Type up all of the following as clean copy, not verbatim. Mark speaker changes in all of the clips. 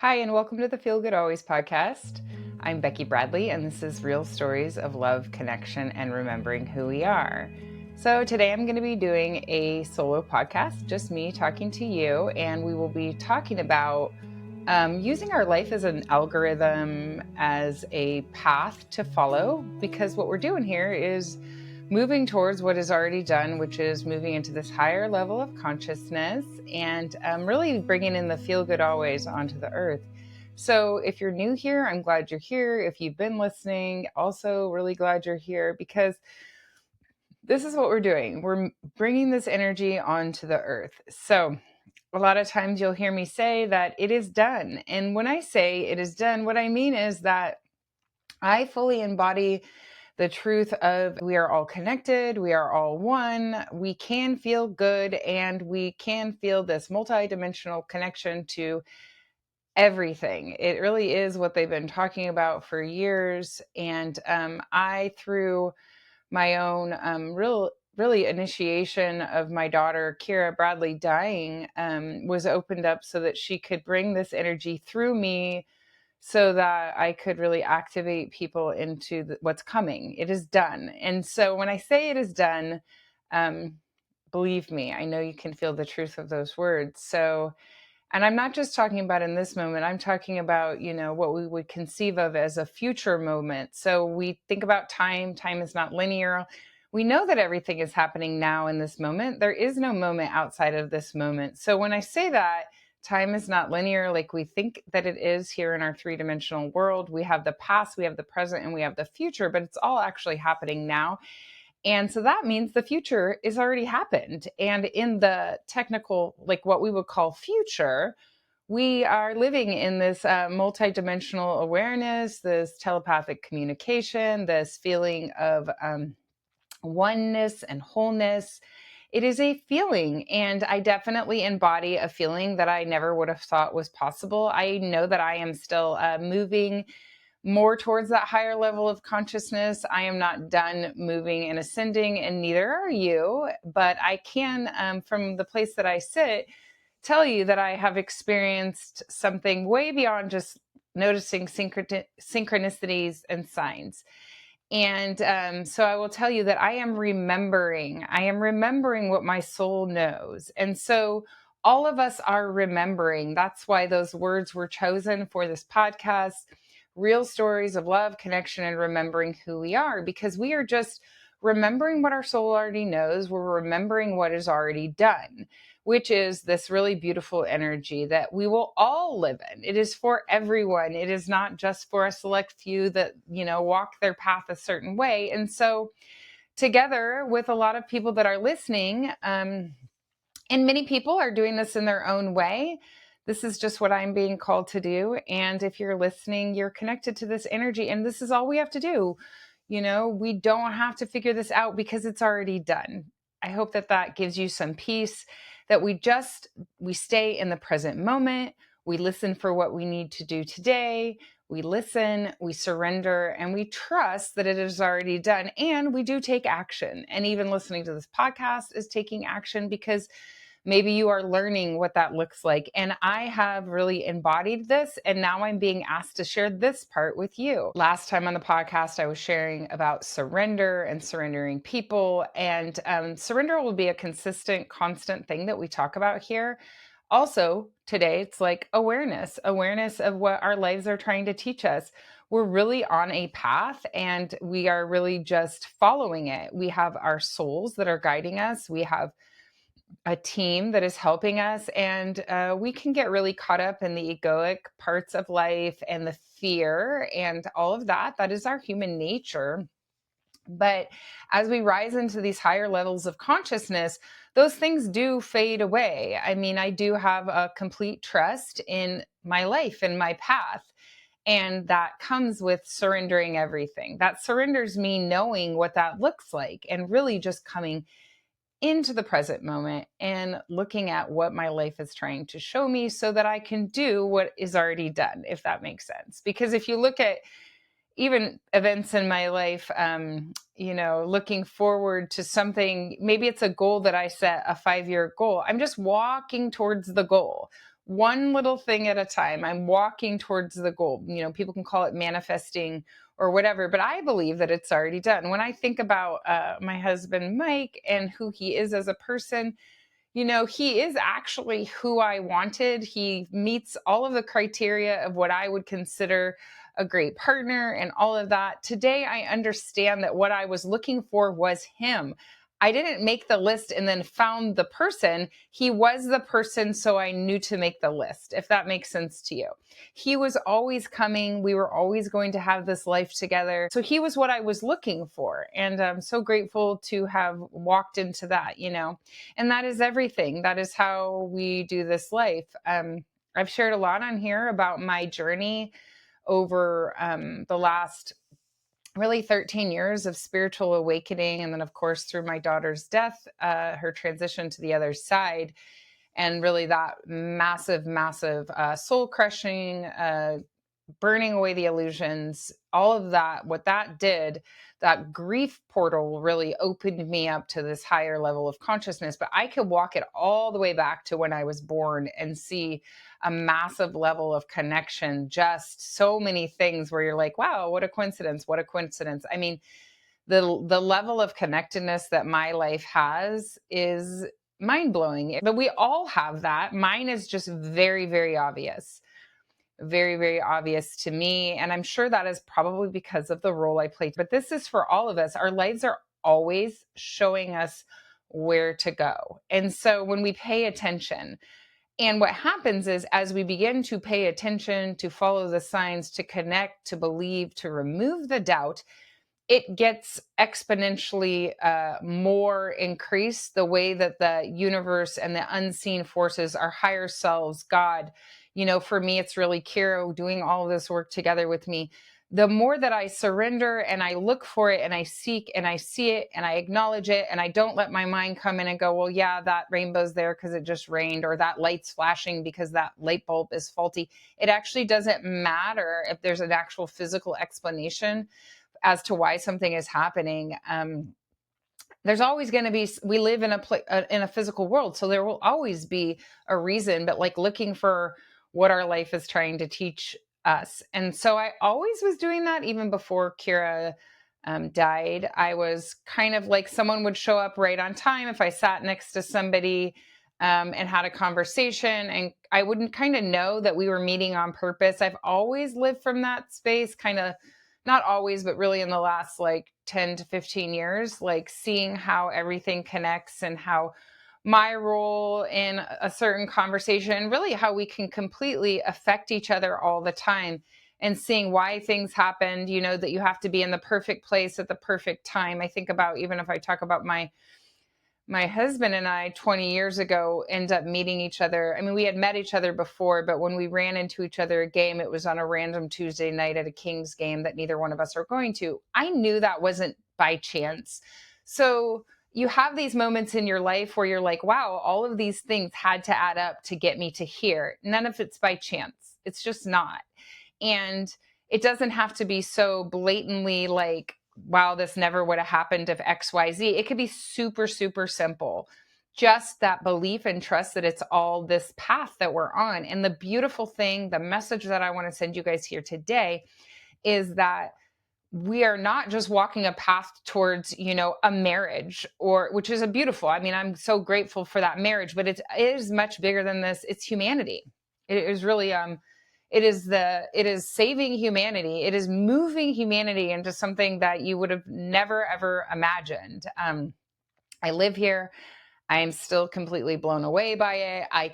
Speaker 1: Hi, and welcome to the Feel Good Always podcast. I'm Becky Bradley, and this is Real Stories of Love, Connection, and Remembering Who We Are. So, today I'm going to be doing a solo podcast, just me talking to you, and we will be talking about using our life as an algorithm, as a path to follow, because what we're doing here is moving towards what is already done, which is moving into this higher level of consciousness and really bringing in the feel good always onto the earth. So if you're new here, I'm glad you're here. If you've been listening, also really glad you're here because this is what we're doing. We're bringing this energy onto the earth. So a lot of times you'll hear me say that it is done. And when I say it is done, what I mean is that I fully embody the truth of we are all connected, we are all one, we can feel good, and we can feel this multidimensional connection to everything. It really is what they've been talking about for years. And I, through my own really initiation of my daughter Kira Bradley dying, was opened up so that she could bring this energy through me so that I could really activate people into what's coming. It is done. And so when I say it is done, um, believe me, I know you can feel the truth of those words. So, and I'm not just talking about in this moment, I'm talking about, what we would conceive of as a future moment. So we think about time is not linear. We know that everything is happening now in this moment. There is no moment outside of this moment. So when I say that, time is not linear like we think that it is here in our three-dimensional world. We have the past, we have the present, and we have the future, but it's all actually happening now. And so that means the future is already happened. And in the technical, like what we would call future, we are living in this multidimensional awareness, this telepathic communication, this feeling of oneness and wholeness. It is a feeling, and I definitely embody a feeling that I never would have thought was possible. I know that I am still moving more towards that higher level of consciousness. I am not done moving and ascending, and neither are you. But I can, from the place that I sit, tell you that I have experienced something way beyond just noticing synchronicities and signs. And so I will tell you that I am remembering. I am remembering what my soul knows. And so all of us are remembering. That's why those words were chosen for this podcast: real stories of love, connection, and remembering who we are, because we are just remembering what our soul already knows. We're remembering what is already done, which is this really beautiful energy that we will all live in. It is for everyone. It is not just for a select few that, walk their path a certain way. And so together with a lot of people that are listening, and many people are doing this in their own way. This is just what I'm being called to do. And if you're listening, you're connected to this energy. And this is all we have to do. We don't have to figure this out because it's already done. I hope that that gives you some peace, that we stay in the present moment. We listen for what we need to do today. We listen, we surrender, and we trust that it is already done. And we do take action. And even listening to this podcast is taking action, because maybe you are learning what that looks like. And I have really embodied this. And now I'm being asked to share this part with you. Last time on the podcast, I was sharing about surrender and surrendering people. And surrender will be a consistent, constant thing that we talk about here. Also, today, it's like awareness of what our lives are trying to teach us. We're really on a path and we are really just following it. We have our souls that are guiding us. We have a team that is helping us, and we can get really caught up in the egoic parts of life and the fear and all of that. That is our human nature. But as we rise into these higher levels of consciousness, those things do fade away. I mean, I do have a complete trust in my life and my path. And that comes with surrendering everything. That surrenders me knowing what that looks like and really just coming into the present moment and looking at what my life is trying to show me so that I can do what is already done, if that makes sense. Because if you look at even events in my life, looking forward to something, maybe it's a goal that I set, a 5-year goal. I'm just walking towards the goal, one little thing at a time. I'm walking towards the goal. People can call it manifesting or whatever, but I believe that it's already done. When I think about my husband, Mike, and who he is as a person, he is actually who I wanted. He meets all of the criteria of what I would consider a great partner and all of that. Today, I understand that what I was looking for was him. I didn't make the list and then found the person. He was the person, so I knew to make the list, if that makes sense to you. He was always coming. We were always going to have this life together. So he was what I was looking for. And I'm so grateful to have walked into that. And that is everything. That is how we do this life. I've shared a lot on here about my journey over the last really 13 years of spiritual awakening. And then, of course, through my daughter's death, her transition to the other side, and really that massive, massive soul crushing, burning away the illusions, all of that, what that did, that grief portal really opened me up to this higher level of consciousness. But I could walk it all the way back to when I was born and see a massive level of connection, just so many things where you're like, wow, what a coincidence, what a coincidence. I mean, the level of connectedness that my life has is mind blowing. But we all have that. Mine is just very, very obvious. Very, very obvious to me. And I'm sure that is probably because of the role I played. But this is for all of us. Our lives are always showing us where to go. And so when we pay attention, and what happens is as we begin to pay attention, to follow the signs, to connect, to believe, to remove the doubt, it gets exponentially more increased, the way that the universe and the unseen forces, our higher selves, God, for me, it's really Kira doing all of this work together with me. The more that I surrender and I look for it and I seek and I see it and I acknowledge it, and I don't let my mind come in and go, well, yeah, that rainbow's there because it just rained, or that light's flashing because that light bulb is faulty. It actually doesn't matter if there's an actual physical explanation as to why something is happening. There's always going to be, we live in a physical world, so there will always be a reason, but like looking for what our life is trying to teach us. And so I always was doing that even before Kira died. I was kind of like, someone would show up right on time if I sat next to somebody and had a conversation, and I wouldn't kind of know that we were meeting on purpose. I've always lived from that space, kind of, not always, but really in the last like 10 to 15 years, like seeing how everything connects and how my role in a certain conversation, really how we can completely affect each other all the time, and seeing why things happened, that you have to be in the perfect place at the perfect time. I think about, even if I talk about my husband and I 20 years ago end up meeting each other. I mean, we had met each other before, but when we ran into each other a game, it was on a random Tuesday night at a Kings game that neither one of us are going to. I knew that wasn't by chance. So you have these moments in your life where you're like, wow, all of these things had to add up to get me to here. None of it's by chance. It's just not. And it doesn't have to be so blatantly like, wow, this never would have happened if XYZ. It could be super, super simple. Just that belief and trust that it's all this path that we're on. And the beautiful thing, the message that I want to send you guys here today is that we are not just walking a path towards, a marriage, or which is a beautiful, I mean, I'm so grateful for that marriage, but it is much bigger than this. It's humanity. It is really, it is saving humanity. It is moving humanity into something that you would have never, ever imagined. I live here. I am still completely blown away by it. I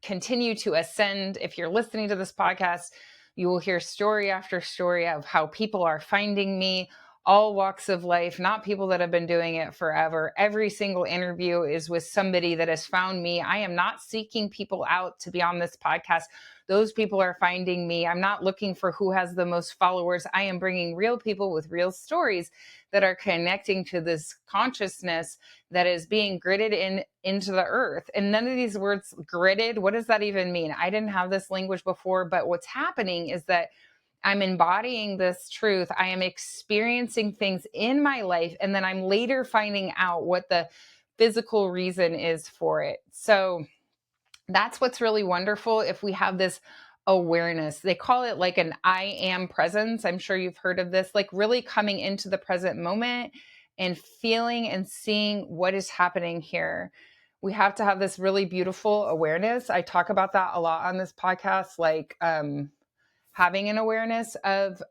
Speaker 1: continue to ascend. If you're listening to this podcast, you will hear story after story of how people are finding me, all walks of life, not people that have been doing it forever. Every single interview is with somebody that has found me. I am not seeking people out to be on this podcast. Those people are finding me. I'm not looking for who has the most followers. I am bringing real people with real stories that are connecting to this consciousness that is being gridded into the earth. And none of these words, gridded, what does that even mean? I didn't have this language before, but what's happening is that I'm embodying this truth. I am experiencing things in my life, and then I'm later finding out what the physical reason is for it. So That's what's really wonderful if we have this awareness. They call it like an I am presence. I'm sure you've heard of this, like really coming into the present moment and feeling and seeing what is happening here. We have to have this really beautiful awareness. I talk about that a lot on this podcast, like having an awareness of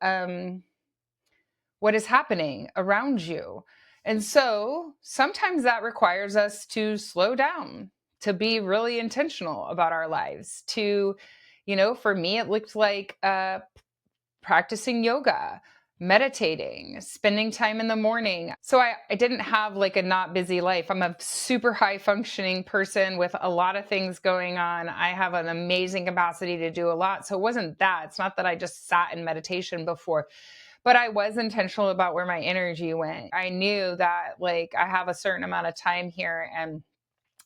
Speaker 1: what is happening around you. And so sometimes that requires us to slow down, to be really intentional about our lives, to, for me, it looked like practicing yoga, meditating, spending time in the morning. So I didn't have like a not busy life. I'm a super high functioning person with a lot of things going on. I have an amazing capacity to do a lot. So it wasn't that. It's not that I just sat in meditation before, but I was intentional about where my energy went. I knew that like I have a certain amount of time here, and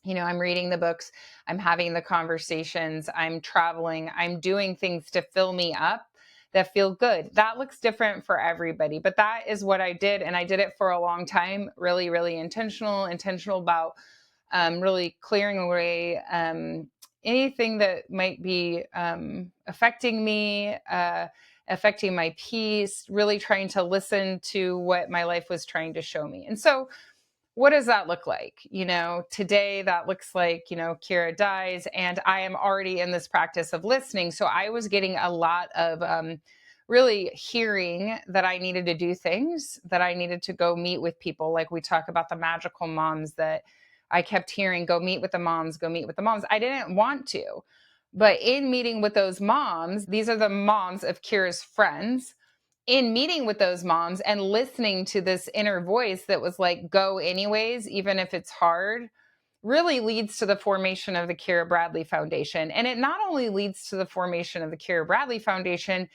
Speaker 1: I'm reading the books, I'm having the conversations, I'm traveling, I'm doing things to fill me up that feel good. That looks different for everybody, but that is what I did. And I did it for a long time, really, really intentional about really clearing away anything that might be affecting me, affecting my peace, really trying to listen to what my life was trying to show me. And so, what does that look like? Today that looks like, Kira dies and I am already in this practice of listening. So I was getting a lot of really hearing that I needed to do things, that I needed to go meet with people. Like we talk about the magical moms that I kept hearing, go meet with the moms, go meet with the moms. I didn't want to. But in meeting with those moms, these are the moms of Kira's friends, in meeting with those moms and listening to this inner voice that was like, go anyways, even if it's hard, really leads to the formation of the Kira Bradley Foundation. And it not only leads to the formation of the Kira Bradley Foundation,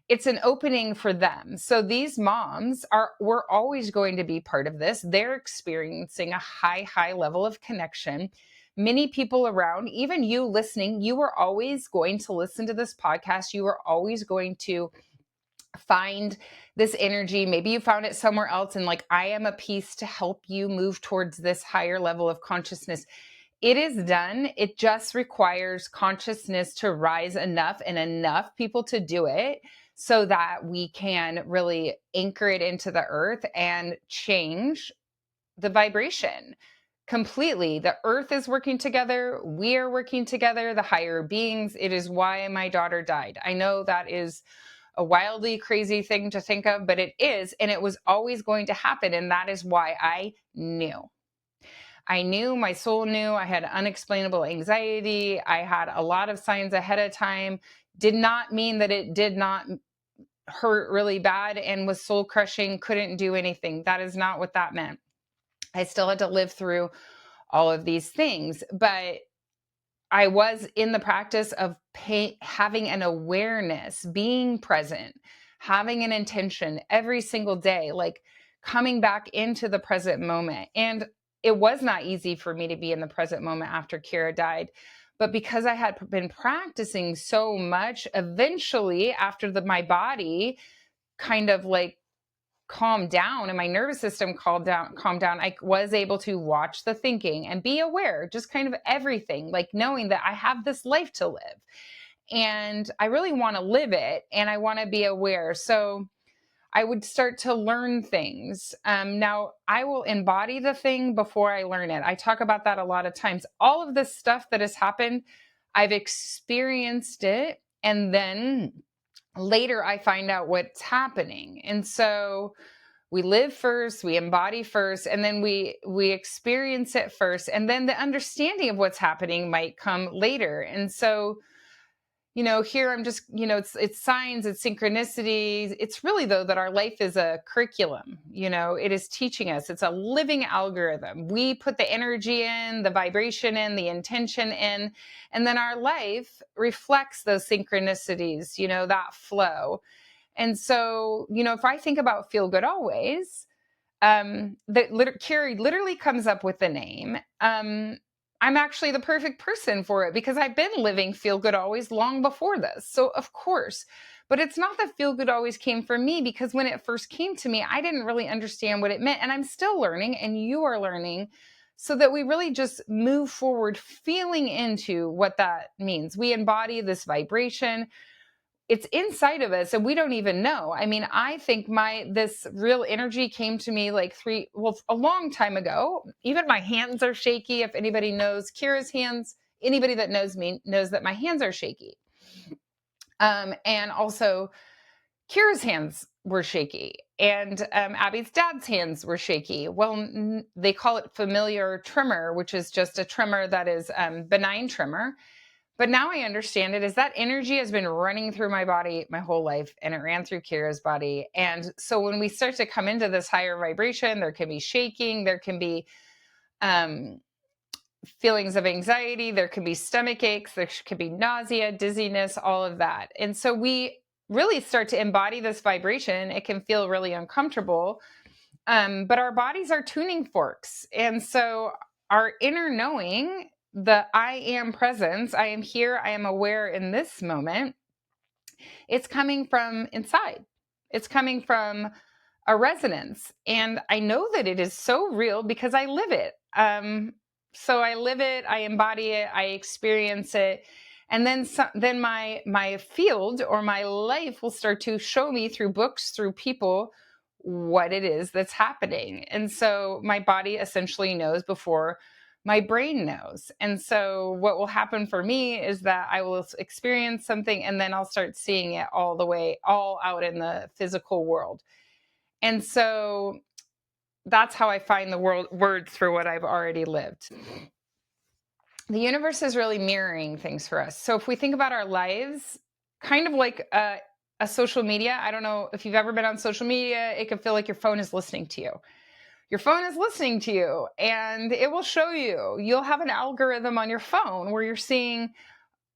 Speaker 1: it's an opening for them. So these moms we're always going to be part of this. They're experiencing a high level of connection. Many people around, even you listening, you are always going to listen to this podcast. You are always going to find this energy. Maybe you found it somewhere else, and like, I am a piece to help you move towards this higher level of consciousness. It is done. It just requires consciousness to rise enough and enough people to do it so that we can really anchor it into the earth and change the vibration completely. The earth is working together. We are working together, the higher beings. It is why my daughter died. I know that is a wildly crazy thing to think of, but it is, and it was always going to happen. And that is why I knew. My soul knew. I had unexplainable anxiety. I had a lot of signs ahead of time. Did not mean that it did not hurt really bad and was soul crushing, couldn't do anything. That is not what that meant. I still had to live through all of these things, but I was in the practice of having an awareness, being present, having an intention every single day, like coming back into the present moment. And it was not easy for me to be in the present moment after Kira died. But because I had been practicing so much, eventually, after my body kind of like calm down and my nervous system calm down, I was able to watch the thinking and be aware, just kind of everything, like knowing that I have this life to live and I really want to live it and I want to be aware. So I would start to learn things. Now I will embody the thing before I learn it. I talk about that a lot of times. All of this stuff that has happened, I've experienced it, and then later I find out what's happening. And so we live first, we embody first, and then we experience it first, and then the understanding of what's happening might come later. And so, here I'm just, it's signs, it's synchronicities. It's really, though, that our life is a curriculum. It is teaching us. It's a living algorithm. We put the energy in, the vibration in, the intention in, and then our life reflects those synchronicities, that flow. And so, if I think about Feel Good Always, Carrie literally comes up with the name. I'm actually the perfect person for it because I've been living Feel Good Always long before this. So of course, but it's not that Feel Good Always came from me, because when it first came to me, I didn't really understand what it meant. And I'm still learning, and you are learning so that we really just move forward feeling into what that means. We embody this vibration. It's inside of us and we don't even know. I mean, I think this real energy came to me like a long time ago. Even my hands are shaky. If anybody knows Kira's hands, anybody that knows me knows that my hands are shaky. And also Kira's hands were shaky, and Abby's dad's hands were shaky. Well, they call it familiar tremor, which is just a tremor that is benign tremor. But now I understand it as that energy has been running through my body my whole life, and it ran through Kira's body. And so when we start to come into this higher vibration, there can be shaking, there can be feelings of anxiety, there can be stomach aches, there could be nausea, dizziness, all of that. And so we really start to embody this vibration. It can feel really uncomfortable, but our bodies are tuning forks. And so our inner knowing, the I am presence, I am here, I am aware in this moment, it's coming from inside. It's coming from a resonance. And I know that it is so real because I live it. So I live it, I embody it, I experience it. And then my field or my life will start to show me through books, through people, what it is that's happening. And so my body essentially knows before my brain knows. And so what will happen for me is that I will experience something and then I'll start seeing it all out in the physical world. And so that's how I find the words for what I've already lived. The universe is really mirroring things for us. So if we think about our lives, kind of like a social media, I don't know if you've ever been on social media, it can feel like your phone is listening to you. Your phone is listening to you and it will show you. You'll have an algorithm on your phone where you're seeing,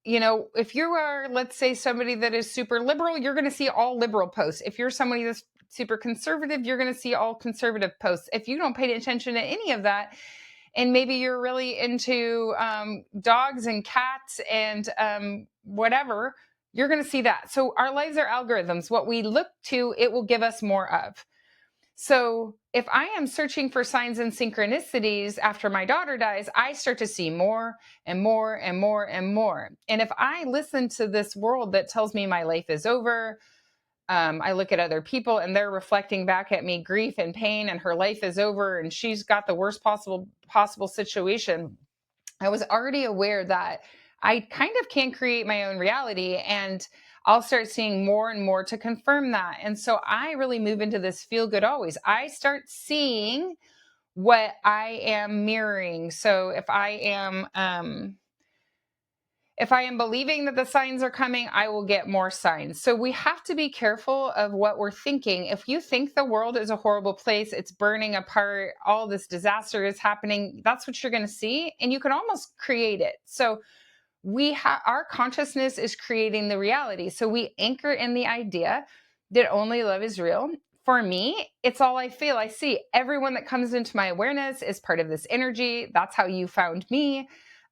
Speaker 1: if you are, let's say, somebody that is super liberal, you're going to see all liberal posts. If you're somebody that's super conservative, you're going to see all conservative posts. If you don't pay attention to any of that, and maybe you're really into dogs and cats and whatever, you're going to see that. So our lives are algorithms. What we look to, it will give us more of. So if I am searching for signs and synchronicities after my daughter dies, I start to see more and more and more and more. And if I listen to this world that tells me my life is over, I look at other people and they're reflecting back at me grief and pain and her life is over and she's got the worst possible situation. I was already aware that I kind of can create my own reality, and I'll start seeing more and more to confirm that. And so I really move into this feel good always. I start seeing what I am mirroring. So if I am believing that the signs are coming, I will get more signs. So we have to be careful of what we're thinking. If you think the world is a horrible place, it's burning apart, all this disaster is happening, that's what you're going to see. And you can almost create it. So our consciousness is creating the reality. So we anchor in the idea that only love is real. For me, it's all I feel. I see everyone that comes into my awareness is part of this energy. That's how you found me.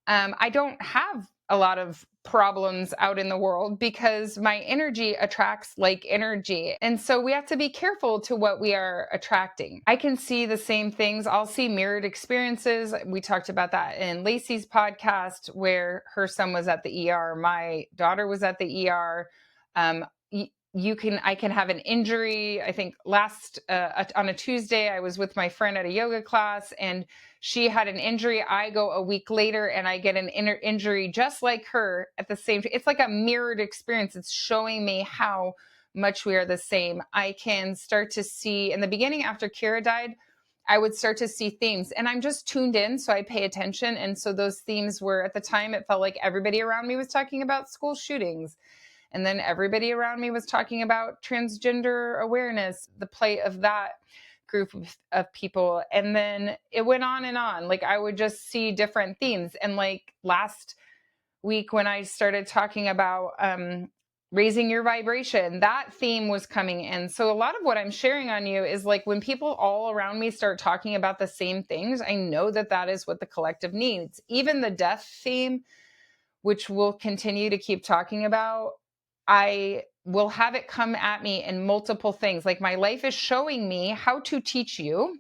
Speaker 1: I don't have a lot of problems out in the world because my energy attracts like energy. And so we have to be careful to what we are attracting. I can see the same things. I'll see mirrored experiences. We talked about that in Lacey's podcast where her son was at the ER. My daughter was at the ER. I can have an injury. I think on a Tuesday, I was with my friend at a yoga class and she had an injury. I go a week later and I get an injury just like her at the same time. It's like a mirrored experience. It's showing me how much we are the same. I can start to see in the beginning after Kira died, I would start to see themes and I'm just tuned in. So I pay attention. And so those themes were at the time, it felt like everybody around me was talking about school shootings. And then everybody around me was talking about transgender awareness, the plight of that group of people. And then it went on and on. Like I would just see different themes. And like last week when I started talking about raising your vibration, that theme was coming in. So a lot of what I'm sharing on you is like when people all around me start talking about the same things, I know that that is what the collective needs. Even the death theme, which we'll continue to keep talking about, I will have it come at me in multiple things. Like my life is showing me how to teach you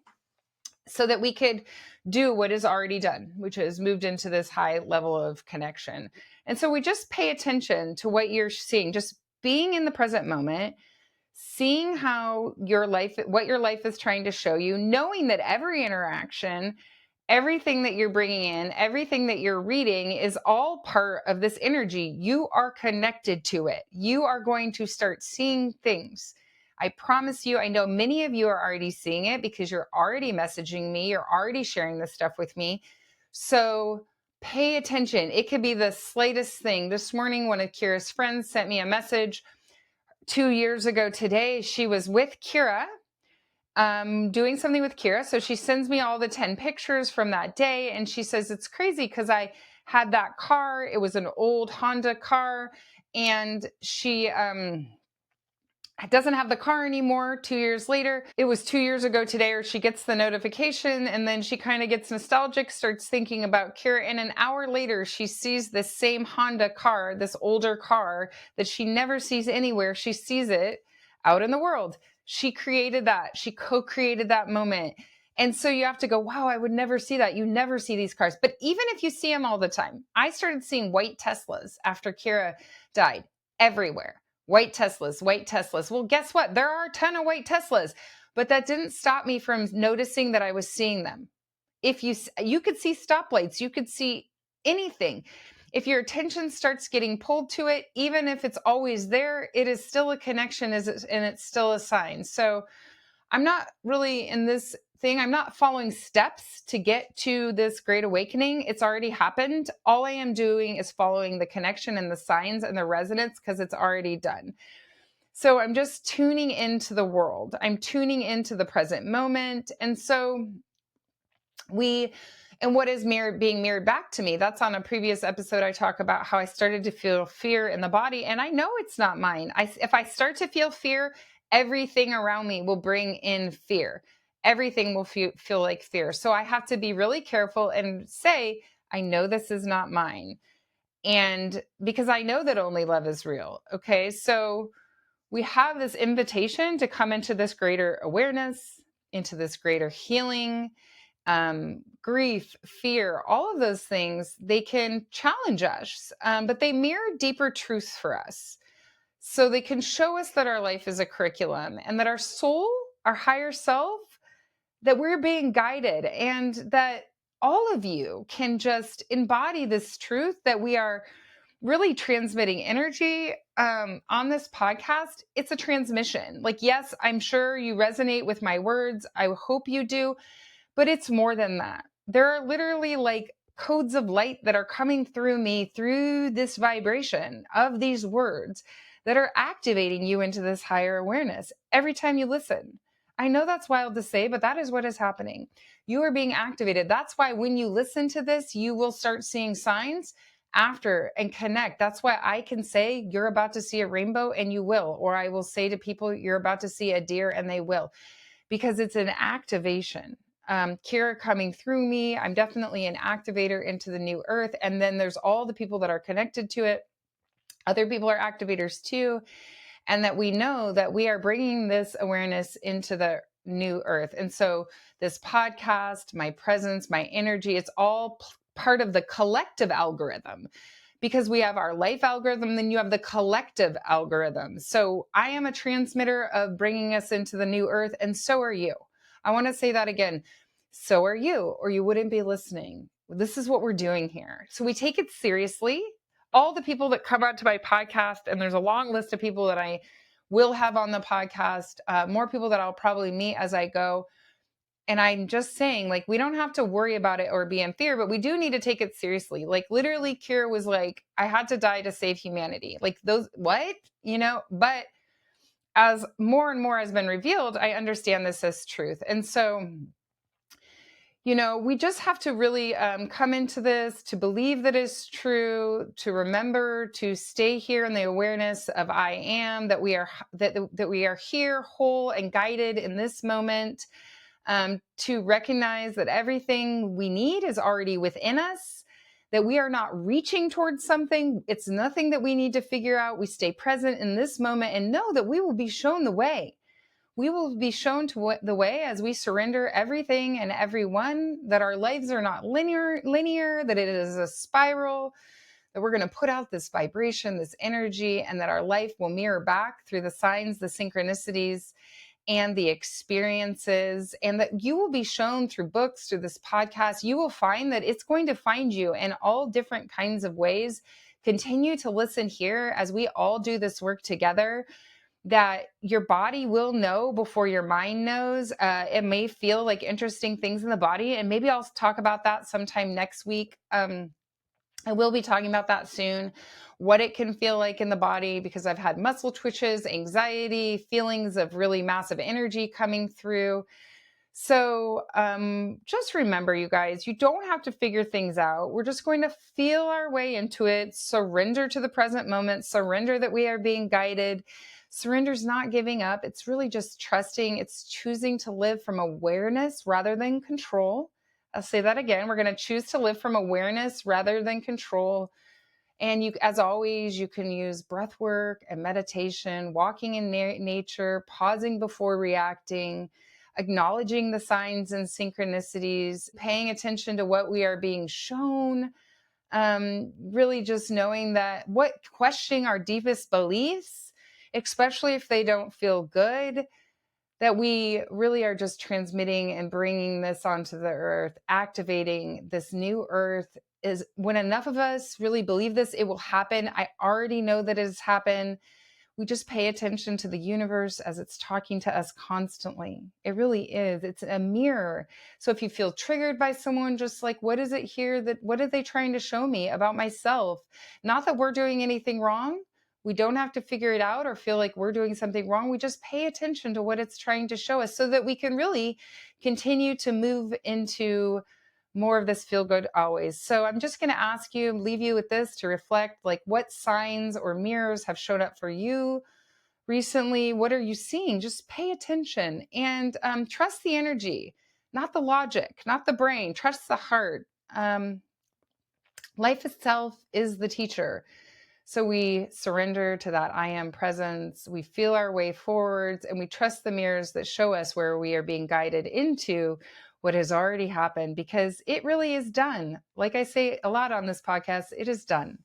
Speaker 1: so that we could do what is already done, which is moved into this high level of connection. And so we just pay attention to what you're seeing, just being in the present moment, seeing what your life is trying to show you, knowing that every interaction, everything that you're bringing in, everything that you're reading is all part of this energy. You are connected to it. You are going to start seeing things. I promise you, I know many of you are already seeing it because you're already messaging me. You're already sharing this stuff with me. So pay attention. It could be the slightest thing. This morning, one of Kira's friends sent me a message. 2 years ago today, she was with Kira, doing something with Kira. So she sends me all the 10 pictures from that day. And she says, it's crazy because I had that car. It was an old Honda car. And she doesn't have the car anymore 2 years later. It was 2 years ago today, or she gets the notification and then she kind of gets nostalgic, starts thinking about Kira. And an hour later, she sees this same Honda car, this older car that she never sees anywhere. She sees it out in the world. She created that. She co-created that moment. And so you have to go, wow, I would never see that. You never see these cars. But even if you see them all the time, I started seeing white Teslas after Kira died everywhere. White Teslas, white Teslas. Well, guess what? There are a ton of white Teslas, but that didn't stop me from noticing that I was seeing them. If you could see stoplights, you could see anything. If your attention starts getting pulled to it, even if it's always there, it is still a connection, and it's still a sign. So I'm not really in this thing. I'm not following steps to get to this great awakening. It's already happened. All I am doing is following the connection and the signs and the resonance because it's already done. So I'm just tuning into the world. I'm tuning into the present moment. And so what is being mirrored back to me, that's on a previous episode. I talk about how I started to feel fear in the body, and I know it's not mine. If I start to feel fear, everything around me will bring in fear. Everything will feel like fear. So I have to be really careful and say, I know this is not mine. And because I know that only love is real. Okay. So we have this invitation to come into this greater awareness, into this greater healing. Grief, fear, all of those things, they can challenge us, but they mirror deeper truths for us. So they can show us that our life is a curriculum and that our soul, our higher self, that we're being guided, and that all of you can just embody this truth that we are really transmitting energy on this podcast. It's a transmission. Like, yes, I'm sure you resonate with my words. I hope you do. But it's more than that. There are literally like codes of light that are coming through me through this vibration of these words that are activating you into this higher awareness every time you listen. I know that's wild to say, but that is what is happening. You are being activated. That's why when you listen to this, you will start seeing signs after and connect. That's why I can say you're about to see a rainbow, and you will. Or I will say to people, you're about to see a deer, and they will, because it's an activation. Kira coming through me. I'm definitely an activator into the new earth. And then there's all the people that are connected to it. Other people are activators too. And that we know that we are bringing this awareness into the new earth. And so this podcast, my presence, my energy, it's all part of the collective algorithm, because we have our life algorithm, then you have the collective algorithm. So I am a transmitter of bringing us into the new earth, and so are you. I want to say that again. So are you, or you wouldn't be listening. This is what we're doing here. So we take it seriously. All the people that come out to my podcast, and there's a long list of people that I will have on the podcast, more people that I'll probably meet as I go. And I'm just saying, like, we don't have to worry about it or be in fear, but we do need to take it seriously. Like, literally, Kira was like, I had to die to save humanity. Like, those, what? But as more and more has been revealed, I understand this as truth. And so, we just have to really come into this, to believe that it's true, to remember to stay here in the awareness of I am, that we are here whole and guided in this moment, to recognize that everything we need is already within us, that we are not reaching towards something. It's nothing that we need to figure out. We stay present in this moment and know that we will be shown the way. we will be shown to the way as we surrender everything and everyone, that our lives are not linear, that it is a spiral, that we're going to put out this vibration, this energy, and that our life will mirror back through the signs, the synchronicities, and the experiences, and that you will be shown through books, through this podcast. You will find that it's going to find you in all different kinds of ways. Continue to listen here as we all do this work together, that your body will know before your mind knows. It may feel like interesting things in the body, and maybe I'll talk about that sometime next week. I will be talking about that soon, what it can feel like in the body, because I've had muscle twitches, anxiety, feelings of really massive energy coming through. So just remember, you guys, you don't have to figure things out. We're just going to feel our way into it, surrender to the present moment, surrender that we are being guided. Surrender is not giving up. It's really just trusting. It's choosing to live from awareness rather than control. I'll say that again. We're going to choose to live from awareness rather than control. And you, as always, you can use breath work and meditation, walking in nature, pausing before reacting, acknowledging the signs and synchronicities, paying attention to what we are being shown, really just knowing that questioning our deepest beliefs, especially if they don't feel good, that we really are just transmitting and bringing this onto the earth, activating this new earth. Is when enough of us really believe this, it will happen. I already know that it has happened. We just pay attention to the universe as it's talking to us constantly. It really is. It's a mirror. So if you feel triggered by someone, just like, what is it here what are they trying to show me about myself? Not that we're doing anything wrong. We don't have to figure it out or feel like we're doing something wrong. We just pay attention to what it's trying to show us so that we can really continue to move into more of this feel good always. So I'm just going to ask you, leave you with this to reflect, like, what signs or mirrors have shown up for you recently? What are you seeing? Just pay attention and trust the energy, not the logic, not the brain. Trust the heart. Life itself is the teacher. So we surrender to that I am presence. We feel our way forwards, and we trust the mirrors that show us where we are being guided into what has already happened, because it really is done. Like I say a lot on this podcast, it is done.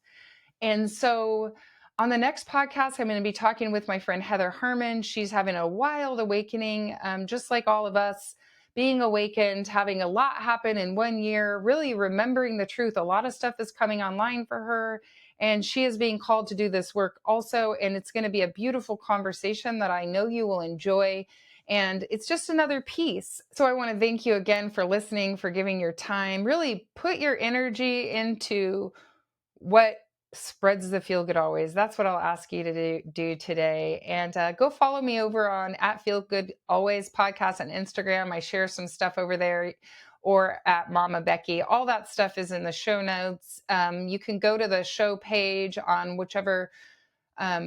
Speaker 1: And so on the next podcast, I'm going to be talking with my friend Heather Herman. She's having a wild awakening, just like all of us, being awakened, having a lot happen in 1 year, really remembering the truth. A lot of stuff is coming online for her, and she is being called to do this work also. And it's going to be a beautiful conversation that I know you will enjoy. And it's just another piece. So I want to thank you again for listening, for giving your time. Really put your energy into what spreads the feel good always. That's what I'll ask you to do today. And go follow me over on @feelgoodalways podcast on Instagram. I share some stuff over there, or at Mama Becky. All that stuff is in the show notes. You can go to the show page on whichever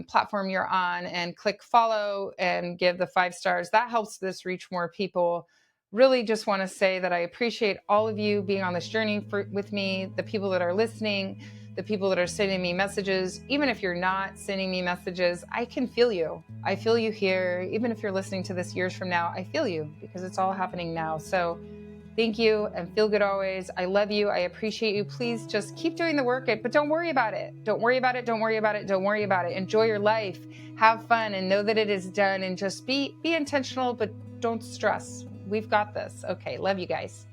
Speaker 1: platform you're on and click follow and give the 5 stars. That helps this reach more people. Really just want to say that I appreciate all of you being on this journey with me, the people that are listening, the people that are sending me messages. Even if you're not sending me messages, I can feel you. I feel you here. Even if you're listening to this years from now, I feel you, because it's all happening now. So thank you, and feel good always. I love you. I appreciate you. Please just keep doing the work, but don't worry about it. Don't worry about it. Don't worry about it. Don't worry about it. Enjoy your life. Have fun, and know that it is done. And just be intentional, but don't stress. We've got this. Okay. Love you guys.